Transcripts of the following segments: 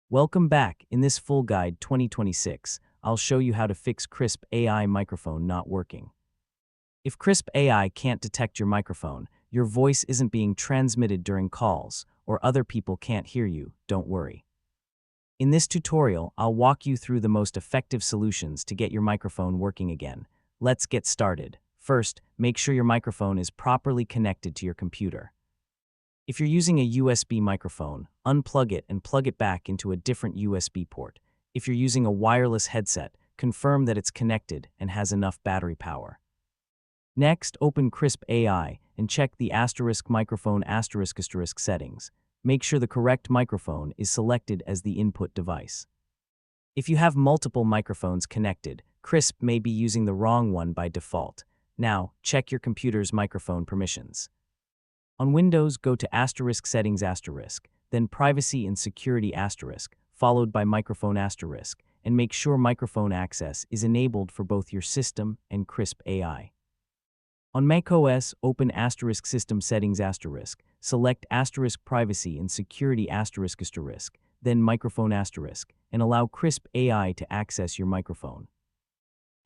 Welcome back. In this full guide 2026, I'll show you how to fix Krisp AI microphone not working. If Krisp AI can't detect your microphone, your voice isn't being transmitted during calls, or other people can't hear you, don't worry. In this tutorial, I'll walk you through the most effective solutions to get your microphone working again. Let's get started. First, make sure your microphone is properly connected to your computer. If you're using a USB microphone, unplug it and plug it back into a different USB port. If you're using a wireless headset, confirm that it's connected and has enough battery power. Next, open Krisp AI and check the microphone settings. Make sure the correct microphone is selected as the input device. If you have multiple microphones connected, Krisp may be using the wrong one by default. Now, check your computer's microphone permissions. On Windows, go to *settings*, then privacy and security *, followed by microphone *, and make sure microphone access is enabled for both your system and Krisp AI. On macOS, open *system settings*, select *privacy and security *, then microphone *, and allow Krisp AI to access your microphone.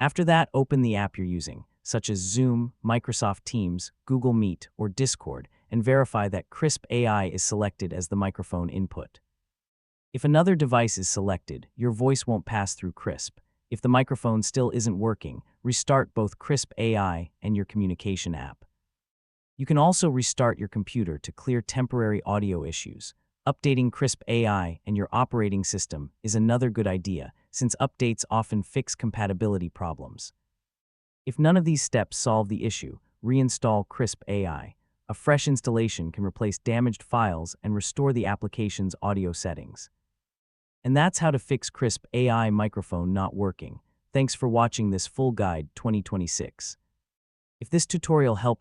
After that, open the app you're using, such as Zoom, Microsoft Teams, Google Meet, or Discord, and verify that Krisp AI is selected as the microphone input. If another device is selected, your voice won't pass through Krisp. If the microphone still isn't working, restart both Krisp AI and your communication app. You can also restart your computer to clear temporary audio issues. Updating Krisp AI and your operating system is another good idea, since updates often fix compatibility problems. If none of these steps solve the issue, reinstall Krisp AI. A fresh installation can replace damaged files and restore the application's audio settings. And that's how to fix Krisp AI microphone not working. Thanks for watching this full guide 2026. If this tutorial helped